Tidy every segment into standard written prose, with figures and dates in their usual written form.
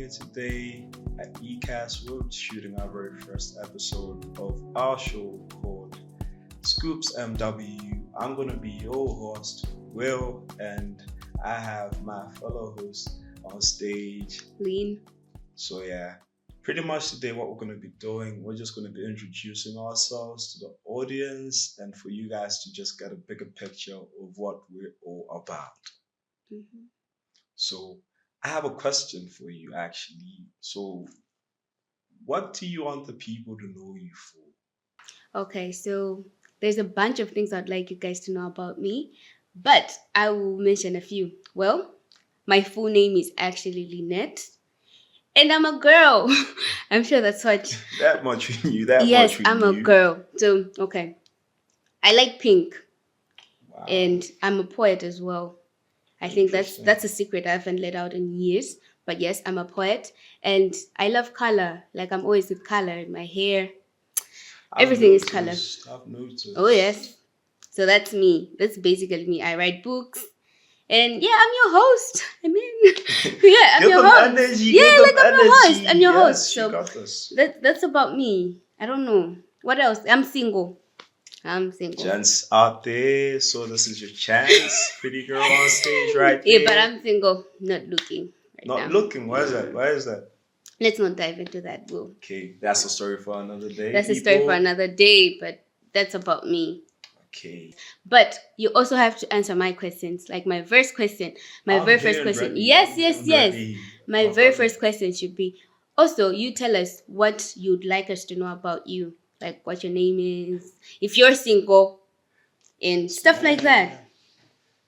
here today at ECAS. We're shooting our very first episode of our show called Scoops.MW. I'm going to be your host, Will, and I have my fellow host on stage, Lean. So pretty much today what we're going to be doing, we're just going to be introducing ourselves to the audience and for you guys to just get a bigger picture of what we're all about. Mm-hmm. So I have a question for you actually. So what do you want the people to know you for? Okay, so there's a bunch of things I'd like you guys to know about me, but I will mention a few. Well, my full name is actually Lynette, and I'm a girl. I'm sure that's what. That much we knew. Yes, I'm a girl. So, okay. I like pink, Wow. and I'm a poet as well. I think that's a secret I haven't let out in years. But yes, I'm a poet, and I love color. Like, I'm always with color in my hair. Everything is color. I've noticed. Oh, yes. So that's me. That's basically me. I write books. And yeah, I'm your host. I mean, yeah, I'm your host. Energy, yeah, like I'm your host. I'm your host. So that's about me. I don't know. What else? I'm single. Gents out there, so this is your chance. Pretty girl on stage right there. Yeah, but I'm single. Not looking right Not now. looking? Why is that? Why is that? Let's not dive into that, boo. Okay, that's a story for another day. That's a story for another day, but that's about me. Okay. But you also have to answer my questions. Like my first question. My very first question. Ready. Yes. My very first question should be, also, you tell us what you'd like us to know about you. Like what your name is, if you're single, and stuff like that.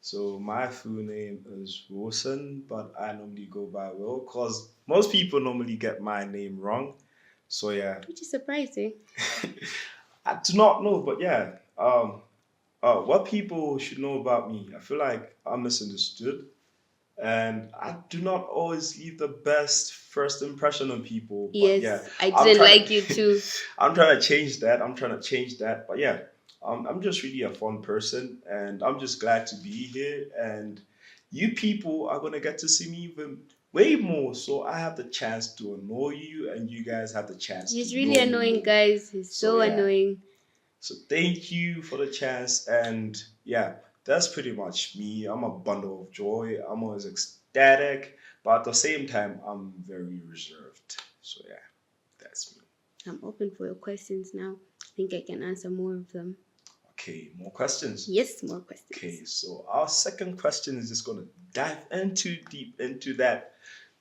So my full name is Wilson, but I normally go by Will because most people normally get my name wrong. So yeah. Which is surprising. I do not know, but yeah. What people should know about me, I feel like I'm misunderstood. And I do not always leave the best first impression on people. Yes, but yeah, I didn't like you too. I'm trying to change that. But yeah, I'm just really a fun person, and I'm just glad to be here. And you people are gonna get to see me even way more. So I have the chance to annoy you, and you guys have the chance. He's to really know annoying, me. guys. He's so annoying. So thank you for the chance, and yeah. That's pretty much me. I'm a bundle of joy. I'm always ecstatic, but at the same time, I'm very reserved. So yeah, that's me. I'm open for your questions now. I think I can answer more of them. Okay, more questions? Yes, more questions. Okay, so our second question is just going to dive deep into that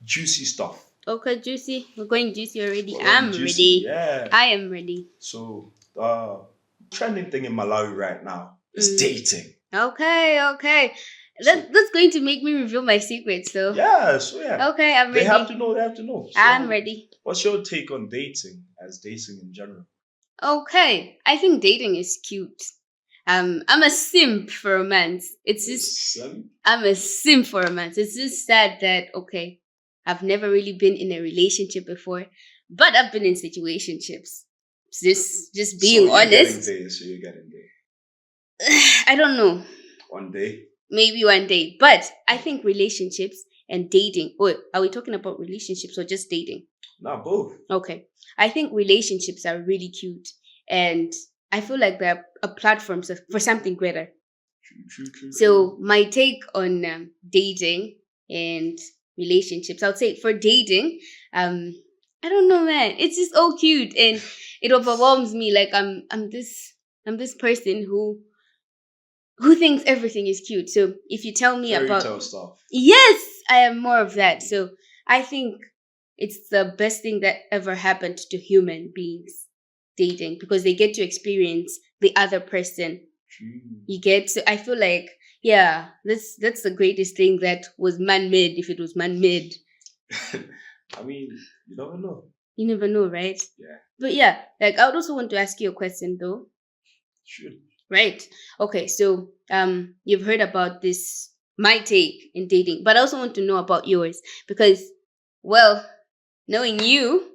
juicy stuff. Okay, juicy. We're going juicy already. I'm ready. Yeah. I am ready. So, trending thing in Malawi right now is dating. Okay. That's going to make me reveal my secrets, so. Yeah, so yeah. Okay, I'm ready. They have to know. So I'm ready. What's your take on dating in general? Okay, I think dating is cute. I'm a simp for romance. I'm a simp for romance. It's just sad that, okay, I've never really been in a relationship before, but I've been in situationships. Just being honest. So you're getting there. I don't know. One day? Maybe one day. But I think relationships and dating. Or are we talking about relationships or just dating? No, both. Okay. I think relationships are really cute. And I feel like they're a platform for something greater. True. So my take on dating and relationships, I would say for dating, I don't know, man. It's just all cute and it overwhelms me. Like I'm this person who thinks everything is cute. So if you tell me Fairy about tale stuff. Yes, I am more of that. So I think it's the best thing that ever happened to human beings, dating, because they get to experience the other person. True. You get to, I feel like, yeah, that's the greatest thing that was man-made, if it was man-made. I mean, you never know. You never know, right? Yeah. But yeah, like I would also want to ask you a question though. Sure. Right. Okay, so you've heard about this, my take in dating, but I also want to know about yours because, well, knowing you.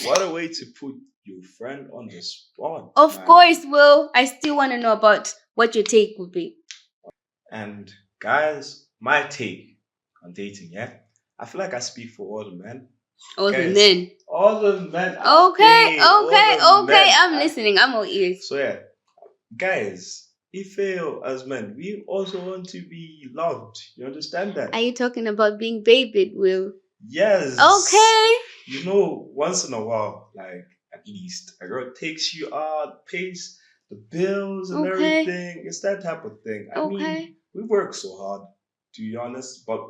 What a way to put your friend on the spot. Of course, Will. I still want to know about what your take would be. And guys, my take on dating, yeah? I feel like I speak for all the men. All the Guys, men. all the men. Okay, All the okay. men. I'm listening. I'm all ears. So yeah, guys, if as men, we also want to be loved. You understand that? Are you talking about being babied, Will? Yes. Okay. You know, once in a while, like at least a girl takes you out, pays the bills and Okay. everything. It's that type of thing. I Okay. mean, we work so hard, to be honest, but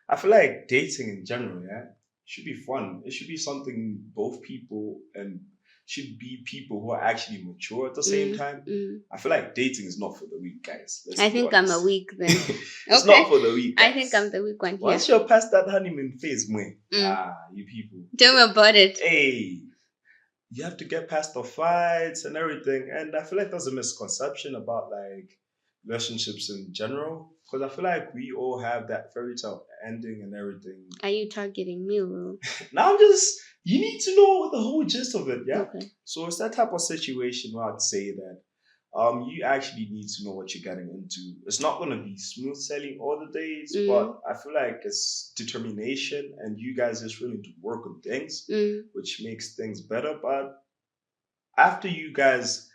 I feel like dating in general, yeah, should be fun. It should be something both people and should be people who are actually mature at the same time. I feel like dating is not for the weak, guys. I think I'm a weak then. It's not for the weak, guys. I think I'm the weak one. Once you're past that honeymoon phase, you people. Tell me about it. Hey, you have to get past the fights and everything. And I feel like there's a misconception about like relationships in general. Because I feel like we all have that fairy tale ending and everything. Are you targeting me, Will? Now you need to know the whole gist of it, yeah? Okay. So it's that type of situation where I'd say that you actually need to know what you're getting into. It's not going to be smooth sailing all the days, but I feel like it's determination and you guys just willing to work on things, which makes things better. But after you guys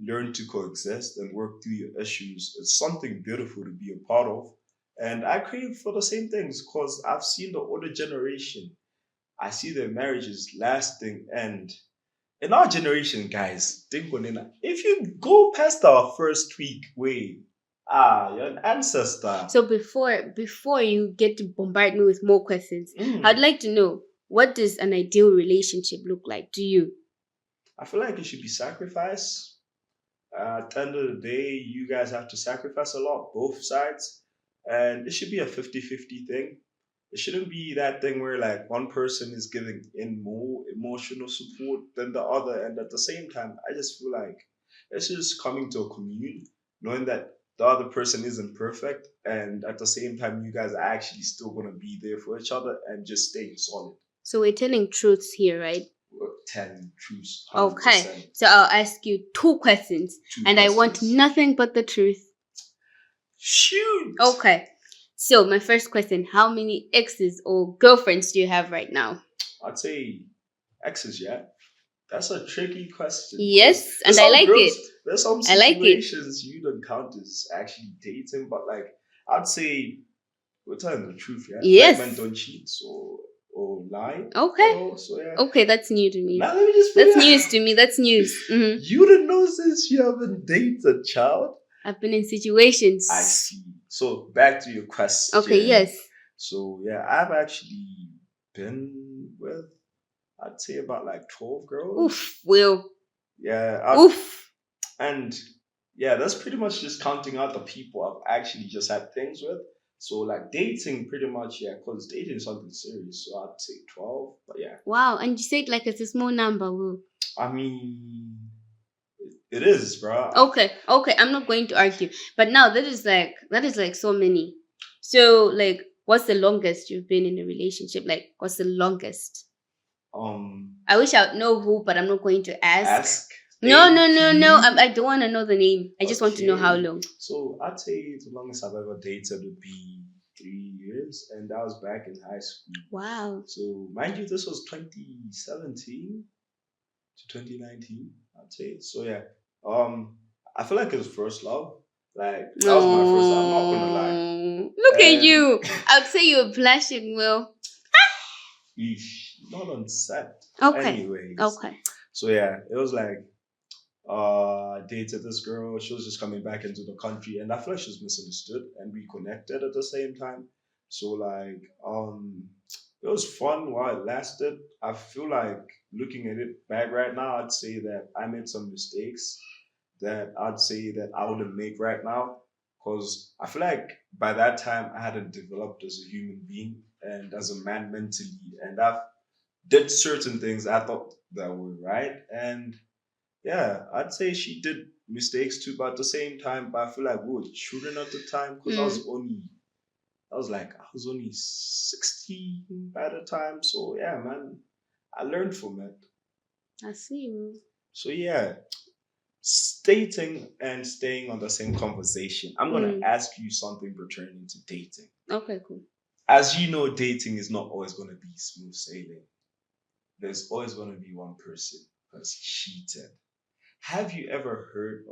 learn to coexist and work through your issues, it's something beautiful to be a part of. And I crave for the same things because I've seen the older generation. I see their marriages lasting, and in our generation, guys, if you go past our first week, you're an ancestor. So before you get to bombard me with more questions, I'd like to know, what does an ideal relationship look like to you? I feel like it should be sacrifice. At the end of the day, you guys have to sacrifice a lot, both sides. And it should be a 50-50 thing. It shouldn't be that thing where like one person is giving in more emotional support than the other. And at the same time, I just feel like it's just coming to a commune, knowing that the other person isn't perfect. And at the same time, you guys are actually still going to be there for each other and just staying solid. So we're telling truths here, right? We're telling truths. 100%. Okay. So I'll ask you two questions. I want nothing but the truth. Shoot. Okay. So my first question, how many exes or girlfriends do you have right now? I'd say exes, yeah. That's a tricky question. Yes, and I like it. There's some situations you don't count as actually dating, but like I'd say we're telling the truth, yeah. Yes. Like men don't cheat or lie. Okay. So yeah. Okay, that's new to me. Now let me just. That's news to me. That's news. Mm-hmm. You didn't know since you haven't dated, child. I've been in situations. I see. So back to your question. Okay. Yes. So yeah, I've actually been with, I'd say about like 12 girls. Oof, Will. Yeah. Oof. And yeah, that's pretty much just counting out the people I've actually just had things with. So like dating pretty much, yeah, because dating is something serious. So I'd say 12, but yeah. Wow, and you said like it's a small number, Will. I mean, it is, bro. Okay, I'm not going to argue. But now that is like so many. So like, what's the longest you've been in a relationship? Like, what's the longest? I wish I would know who, but I'm not going to ask. No. I don't want to know the name. I just want to know how long. So I'd say the longest I've ever dated would be 3 years, and that was back in high school. Wow. So mind you, this was 2017 to 2019, I'd say. So yeah. I feel like it was first love. Like that was my first love. I'm not gonna lie. Look at you. I'd say you were blushing, Will. Not on set. Okay. Anyways. Okay. So yeah, it was like I dated this girl. She was just coming back into the country, and I feel like she was misunderstood, and we connected at the same time. So like it was fun while it lasted. I feel like looking at it back right now, I'd say that I made some mistakes that I'd say that I wouldn't make right now. Because I feel like by that time I hadn't developed as a human being and as a man mentally. And I've did certain things I thought that were right. And yeah, I'd say she did mistakes too, but at the same time, but I feel like we were children at the time because I was only 16 by the time. So yeah, man, I learned from it. I see you. So yeah, stating and staying on the same conversation. I'm gonna ask you something pertaining to dating. Okay, cool. as you know, dating is not always going to be smooth sailing. There's always going to be one person who's cheated. Have you ever heard,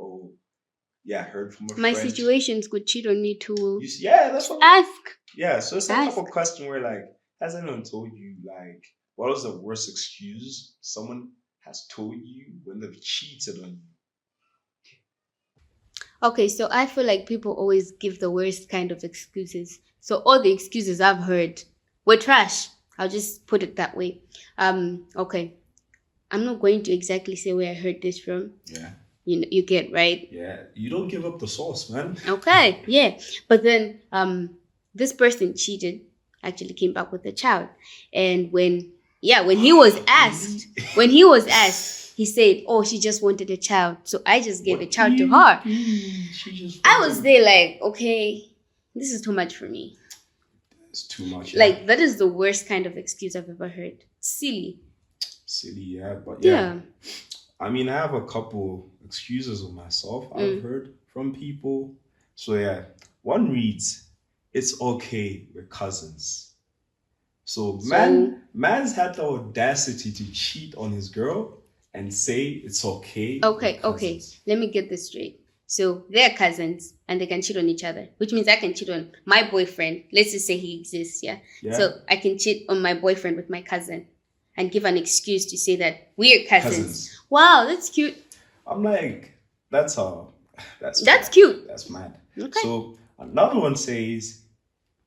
heard from a My friend? situations could cheat on me too. That's what. Ask. Yeah, so it's that type Ask. of question where, like, has anyone told you, like, what was the worst excuse someone has told you when they've cheated on you? Okay, so I feel like people always give the worst kind of excuses. So all the excuses I've heard were trash. I'll just put it that way. Okay. I'm not going to exactly say where I heard this from. Yeah. You get, right? Yeah. You don't give up the sauce, man. Okay, yeah. But then this person cheated, actually came back with a child. And when he was asked, he said, "Oh, she just wanted a child. So I just gave a child to her." I was there like, okay, this is too much for me. It's too much. Like, that is the worst kind of excuse I've ever heard. Silly, yeah. But yeah. I mean, I have a couple excuses of myself I've heard from people. So yeah, one reads, "It's okay, we're cousins." So man's had the audacity to cheat on his girl and say it's okay. Okay. Let me get this straight. So they're cousins and they can cheat on each other, which means I can cheat on my boyfriend. Let's just say he exists, yeah? So I can cheat on my boyfriend with my cousin and give an excuse to say that we're cousins. Wow, that's cute. I'm like, that's cute. That's mad. Okay. So another one says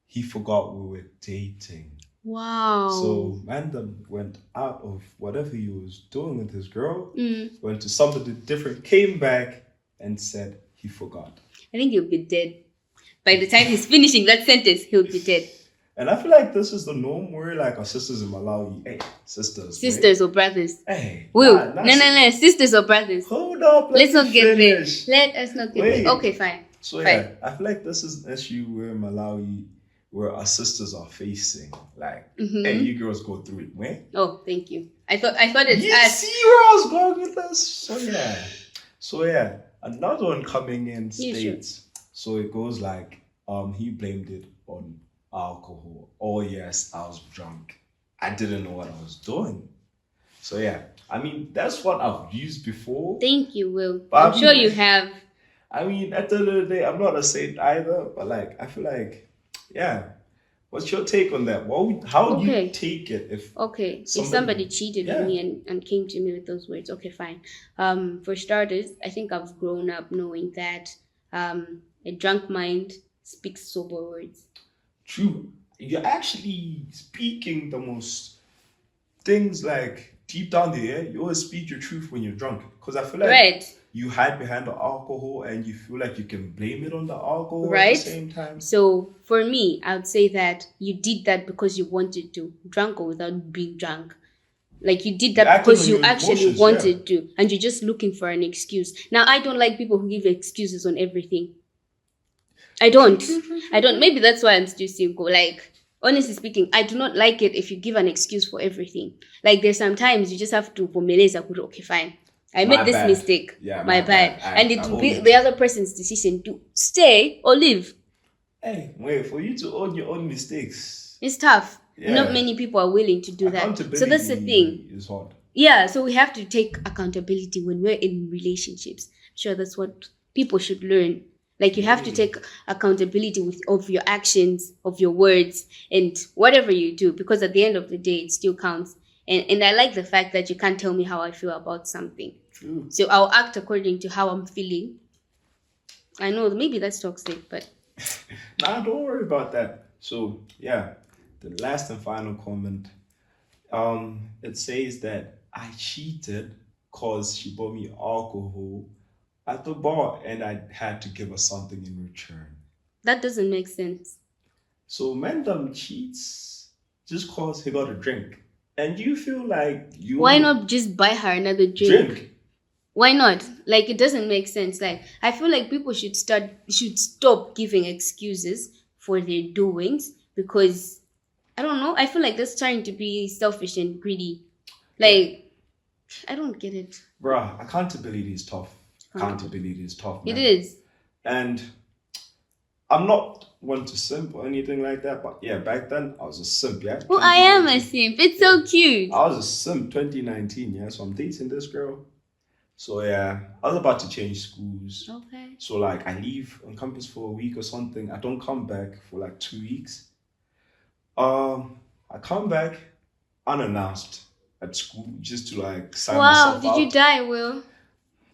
he forgot we were dating. Wow. So man went out of whatever he was doing with his girl, went to somebody different, came back and said he forgot. I think he'll be dead. By the time he's finishing that sentence, he'll be dead. And I feel like this is the norm where, like, our sisters in Malawi, sisters or brothers. Hey, no, sisters or brothers. Hold up, let's not get there. Let us not get there. Okay, fine. So yeah, I feel like this is an issue where Malawi, where our sisters are facing, like, hey, you girls go through it, man. Oh, thank you. I thought it's you see where I was going with this? So yeah, another one coming in states. So it goes like, he blamed it on alcohol. Oh yes, I was drunk. I didn't know what I was doing. So yeah, I mean, that's what I've used before. Thank you, Will. I'm sure you have. I mean, at the end of the day, I'm not a saint either, but like, I feel like, yeah. What's your take on that? How do you take it if somebody cheated on me and came to me with those words? Okay, fine. For starters, I think I've grown up knowing that a drunk mind speaks sober words. True. You're actually speaking the most things like deep down there. You always speak your truth when you're drunk. Because I feel like you hide behind the alcohol and you feel like you can blame it on the alcohol at the same time. So for me, I would say that you did that because you wanted to, drunk or without being drunk. Like, you did that because you actually wanted to, and you're just looking for an excuse. Now, I don't like people who give excuses on everything. I don't. Maybe that's why I'm still single. Like, honestly speaking, I do not like it if you give an excuse for everything. Like, there's sometimes you just have to okay, fine. I made this mistake. Yeah, my bad. And it will be the other person's decision to stay or leave. Hey, wait, for you to own your own mistakes, it's tough. Yeah. Not many people are willing to do that. So that's the thing. It's hard. Yeah, so we have to take accountability when we're in relationships. Sure, that's what people should learn. Like, you have to take accountability of your actions, of your words, and whatever you do, because at the end of the day, it still counts. And I like the fact that you can't tell me how I feel about something. True. So I'll act according to how I'm feeling. I know maybe that's toxic, but nah, don't worry about that. So yeah, the last and final comment. It says that I cheated because she bought me alcohol at the bar and I had to give her something in return. That doesn't make sense. So man cheats just cause he got a drink. And you feel like you... Why not just buy her another drink? Why not? Like, it doesn't make sense. Like, I feel like people should stop giving excuses for their doings, because, I don't know, I feel like that's trying to be selfish and greedy. Like, I don't get it. Bruh, accountability is tough. Accountability is tough, man. It is. And I'm not want to simp or anything like that, but yeah, back then I was a simp, yeah. Oh, I am a simp. It's so cute. I was a simp 2019, yeah. So I'm dating this girl. So yeah, I was about to change schools. Okay. So like I leave on campus for a week or something. I don't come back for like 2 weeks. I come back unannounced at school just to like sign myself out. Wow, did you die, Will?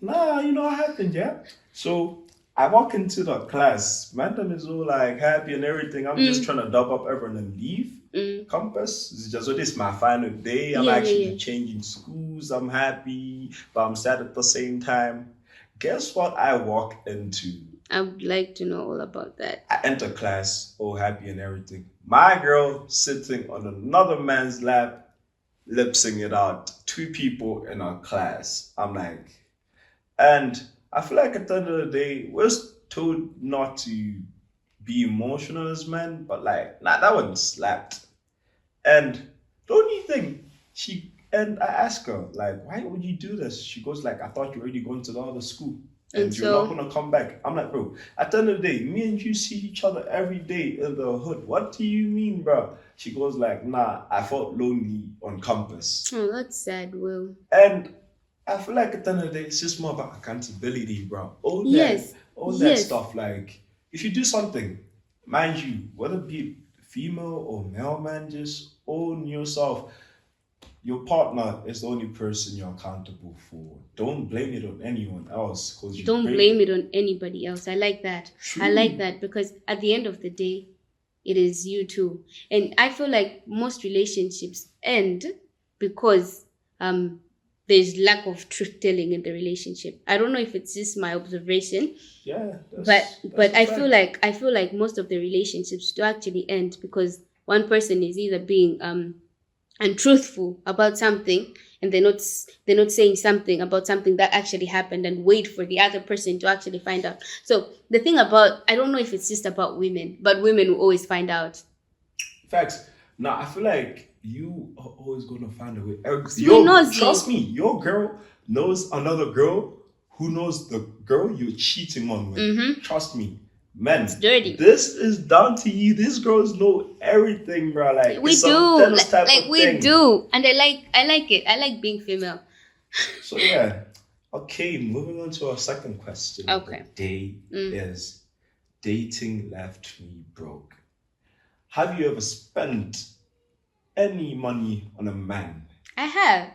Nah, you know what happened, yeah? So I walk into the class. Madam is all like happy and everything. I'm just trying to dub up everyone and leave. Campus. It's just, so this is my final day. I'm actually changing schools. I'm happy, but I'm sad at the same time. Guess what I walk into? I would like to know all about that. I enter class, all happy and everything. My girl sitting on another man's lap, lip syncing it out. 2 people in our class. I'm like, and I feel like at the end of the day, we're told not to be emotional as men, but like, nah, that one slapped. And the only thing and I ask her, like, why would you do this? She goes like, I thought you already going to the other school and you're not gonna come back. I'm like, bro, at the end of the day, me and you see each other every day in the hood. What do you mean, bro? She goes like, nah, I felt lonely on campus. Oh, that's sad, Will. And I feel like at the end of the day, it's just more about accountability, bro. All that stuff. Like, if you do something, mind you, whether it be female or male, man, just own yourself. Your partner is the only person you're accountable for. Don't blame it on anyone else. Don't blame it on anybody else. I like that. True. I like that because at the end of the day, it is you too. And I feel like most relationships end because there's lack of truth telling in the relationship. I don't know if it's just my observation. Yeah. But I feel like most of the relationships do actually end because one person is either being untruthful about something and they're not saying something about something that actually happened and wait for the other person to actually find out. So the thing about, I don't know if it's just about women, but women will always find out. Facts. Now I feel like you are always gonna find a way. Trust me, your girl knows another girl who knows the girl you're cheating on with. Trust me. Man, it's dirty. This is down to you. These girls know everything, bro. Like we do, we do, and I like it. I like being female. So yeah, okay. Moving on to our second question. Okay. Of the day is dating left me broke. Have you ever spent any money on a man? I have,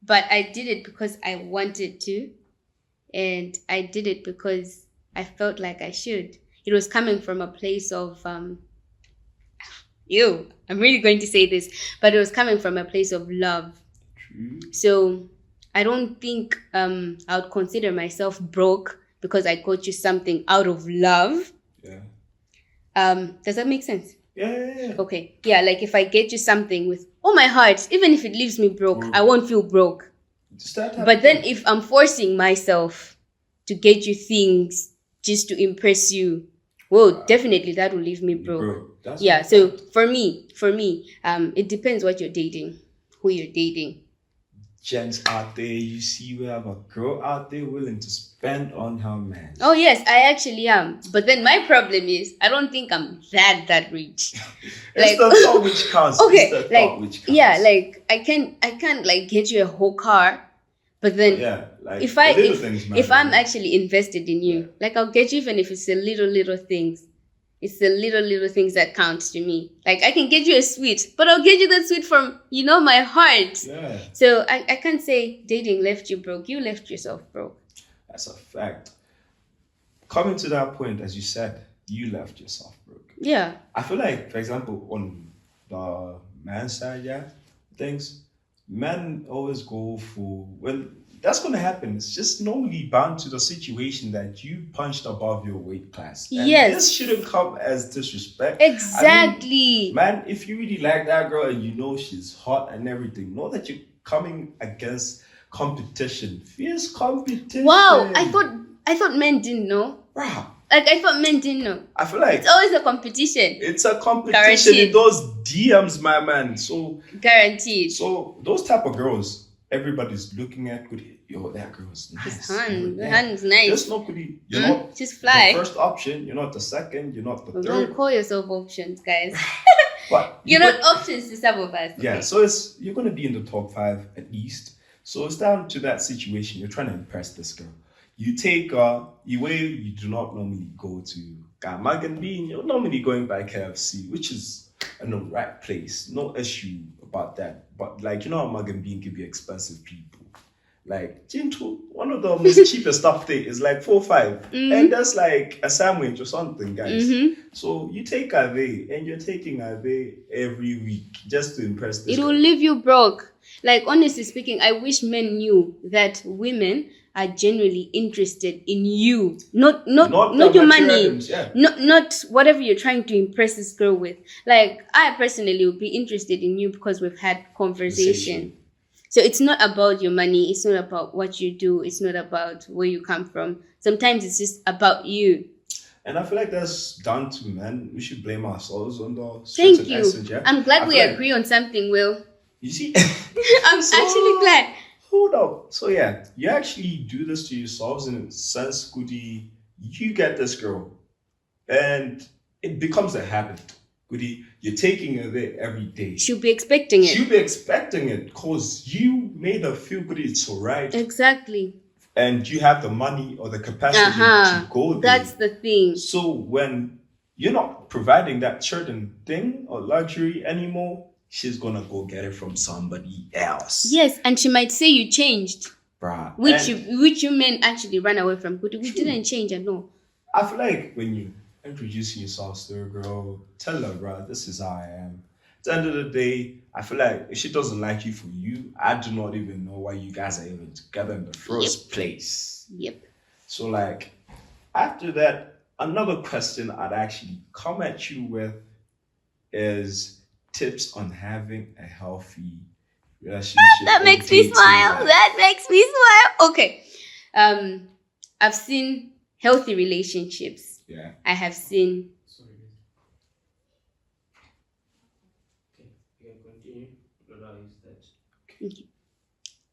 but I did it because I wanted to, and I did it because I felt like I should. It was coming from a place of, I'm really going to say this, but it was coming from a place of love. True. So I don't think I would consider myself broke because I got you something out of love. Yeah. Does that make sense? Yeah. Okay. Yeah, like if I get you something with all my heart, even if it leaves me broke, I won't feel broke. But then if I'm forcing myself to get you things just to impress you, well, definitely that will leave me broke. Yeah, so for me, it depends what you're dating, who you're dating. Gents out there, you see we have a girl out there willing to spend on her man. Oh yes, I actually am. But then my problem is I don't think I'm that rich. It's the thought which counts. Okay, it's the thought which counts. Yeah, like I can't like get you a whole car. But then, like if I'm actually invested in you, like I'll get you even if it's the little things. It's the little things that count to me. Like I can get you a sweet, but I'll get you that sweet from my heart. Yeah. So I can't say dating left you broke. You left yourself broke. That's a fact. Coming to that point, as you said, you left yourself broke. Yeah. I feel like, for example, on the man's side, things. Men always go for, that's going to happen. It's just normally bound to the situation that you punched above your weight class. And this shouldn't come as disrespect. Exactly. Man, if you really like that girl and you know she's hot and everything, know that you're coming against competition. Fierce competition. Wow, I thought men didn't know. Bruh. Like I thought men didn't know. I feel like it's always a competition. It's a competition in those DMs, my man. So guaranteed. So those type of girls, everybody's looking at. yo, that girl's nice. His hand, the hand is nice. Just nobody, you're not just fly. the first option, you're not the second, you're not the third. Don't call yourself options, guys. But you're not options to some of us. Yeah, okay. so you're gonna be in the top 5 at least. So it's down to that situation. You're trying to impress this girl. You take you do not normally go to Mug and Bean. You're normally going by KFC, which is in the right place. No issue about that. But like how Mug and Bean can be expensive people. Like Jinto, one of the most cheapest stuff there is like 4 or 5. And that's like a sandwich or something, guys. So you take her there and you're taking her there every week just to impress this. It will leave you broke. Like honestly speaking, I wish men knew that women are genuinely interested in you, not your money, not whatever you're trying to impress this girl with. Like I personally would be interested in you because we've had conversation. So it's not about your money. It's not about what you do. It's not about where you come from. Sometimes it's just about you. And I feel like that's down to men. We should blame ourselves on the Thank you. Essence, yeah? I'm glad we agree on something, Will. You see? I'm actually glad. Hold up. So yeah, you actually do this to yourselves in a sense, Goody. You get this girl. And it becomes a habit. Goody, you're taking her there every day. She'll be expecting it. She'll be expecting it because you made her feel good. It's all right. Exactly. And you have the money or the capacity to go there. That's the thing. So when you're not providing that certain thing or luxury anymore, she's gonna go get it from somebody else. Yes, and she might say you changed. Bruh. Which you men actually ran away from. But we didn't change at all. I feel like when you introducing yourself to a girl, tell her, bruh, this is how I am. At the end of the day, I feel like if she doesn't like you for you, I do not even know why you guys are even together in the first place. Yep. So like, after that, another question I'd actually come at you with is tips on having a healthy relationship. That makes me smile. That makes me smile. Okay. I've seen healthy relationships. Yeah. I have seen. Sorry. Okay, you can continue. Okay.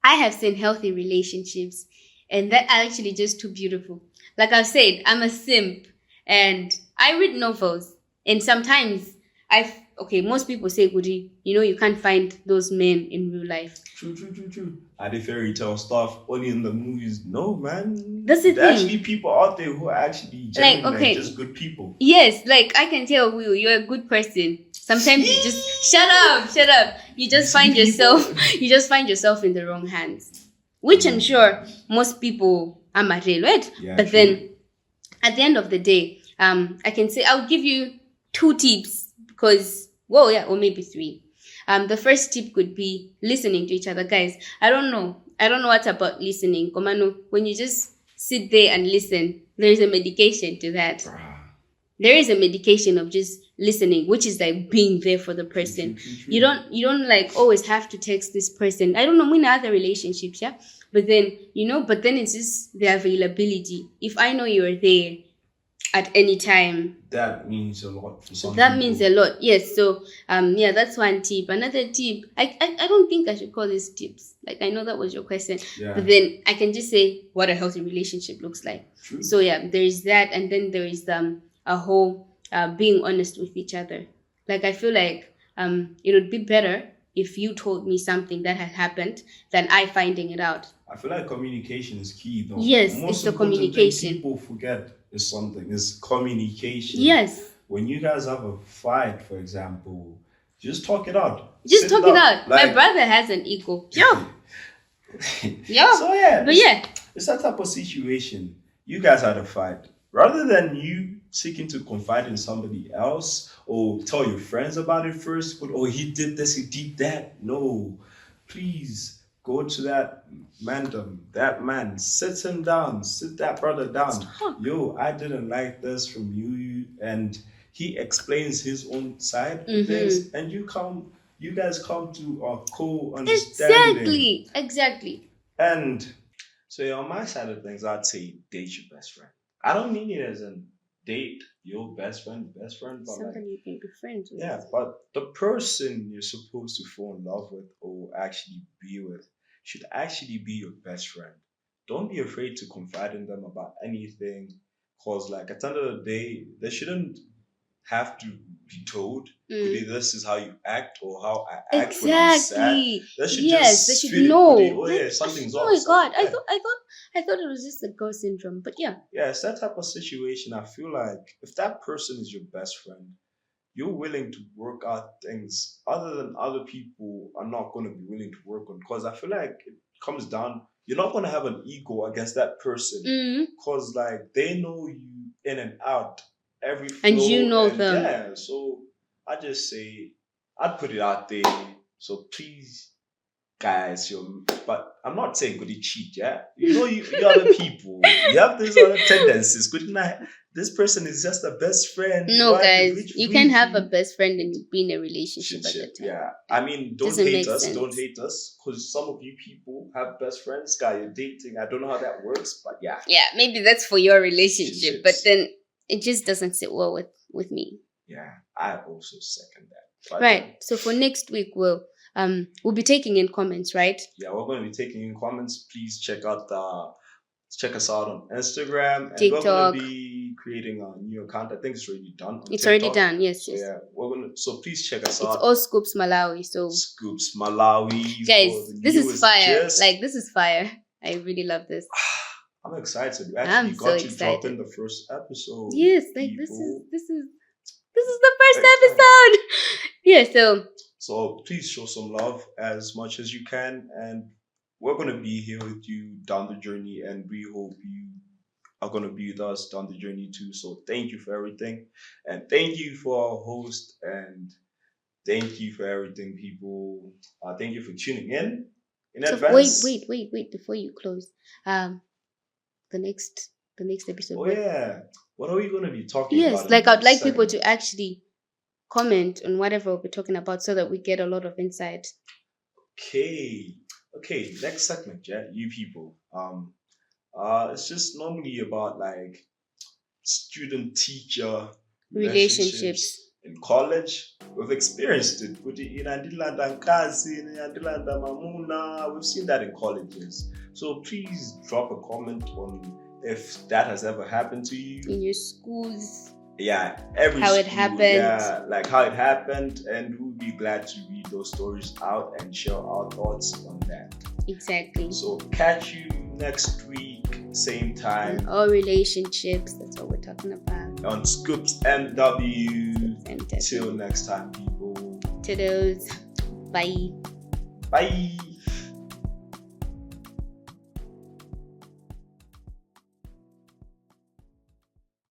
I have seen healthy relationships, and that are actually just too beautiful. Like I've said, I'm a simp, and I read novels, and sometimes most people say, Goody, you can't find those men in real life. True. Are the fairy tale stuff only in the movies? No, man. That's the thing. There's actually people out there who are actually genuinely just good people. Yes, like I can tell, Will, you're a good person. Sometimes you just shut up. You just find yourself in the wrong hands, which I'm sure most people are material, right? Yeah, but then at the end of the day, I can say I'll give you 2 tips because or maybe 3. The first tip could be listening to each other, guys. I don't know what about listening. Komano, when you just sit there and listen, there is a medication to that. There is a medication of just listening, which is like being there for the person. You don't like always have to text this person. I don't know, in other relationships, yeah. But then it's just the availability. If I know you're there at any time, that means a lot for some people. That means a lot, yes. So that's one tip. Another tip, I don't think I should call this tips. Like I know that was your question, but then I can just say what a healthy relationship looks like. True. So there is that, and then there is a whole being honest with each other. Like I feel like it would be better if you told me something that had happened than I finding it out. I feel like communication is key, though. Yes, it's the communication. People forget is communication. Yes. When you guys have a fight, for example, just talk it out. Just talk it out. Like, my brother has an ego. Yo. So it's that type of situation. You guys had a fight. Rather than you seeking to confide in somebody else or tell your friends about it first, but he did this, he did that. No, please go to that man, sit him down, sit that brother down. Yo, I didn't like this from you, and he explains his own side of things, and you guys come to a co-understanding. Exactly. And so on my side of things, I'd say date your best friend. I don't mean it as in date your best friend, but somebody you can be friends with. Yeah, but the person you're supposed to fall in love with or actually be with should actually be your best friend. don't be afraid to confide in them about anything. Cause like at the end of the day, they shouldn't have to be told, this is how you act or how I act when I'm sad. Exactly. They should Yes, they just should feel it, know. oh yeah, something's Oh off. my god, something I thought it was just a girl syndrome, but yeah. Yeah, it's that type of situation. I feel like if that person is your best friend, you're willing to work out things other than other people are not going to be willing to work on. Because I feel like it comes down, you're not going to have an ego against that person because like they know you in and out every flow, and you know and them. Yeah, so I just say I'd put it out there. So please, guys, but I'm not saying good cheat, yeah. You know, you other people, you have these other tendencies. Good night. This person is just a best friend. No, guys, you can have a best friend and be in a relationship at the time. Yeah, I mean, don't hate us. Don't hate us, because some of you people have best friends. Guy, you're dating. I don't know how that works, but yeah. Yeah, maybe that's for your relationship, but then it just doesn't sit well with me. Yeah, I also second that. But right. So for next week, we'll be taking in comments, right? Yeah, we're going to be taking in comments. Please check us out on Instagram, and TikTok. We're going to be creating a new account. I think it's already done. It's already done. Yes. So, yeah, so please check us out. It's all Scoops Malawi. So Scoops Malawi, guys, this is fire. Like this is fire. I really love this. I'm excited. We actually got to drop in the first episode. Yes, like this is the first episode. Yeah, so please show some love as much as you can, and we're going to be here with you down the journey, and we hope you are going to be with us down the journey too. So thank you for everything, and thank you for our host, and thank you for everything, people. Thank you for tuning in advance. Wait before you close. The next episode. Oh yeah, what are we going to be talking about? Yes, like I'd like people to actually comment on whatever we'll be talking about so that we get a lot of insight. Okay, next segment, yeah, you people. It's just normally about like student-teacher relationships in college. We've experienced it. We've seen that in colleges. So please drop a comment on if that has ever happened to you in your schools. Yeah, it happened. Yeah, like how it happened, and we'll be glad to read those stories out and share our thoughts on that. Exactly. So catch you next week, same time. All relationships, that's what we're talking about. On Scoops.MW. Till next time, people. Toodles. Bye. Bye.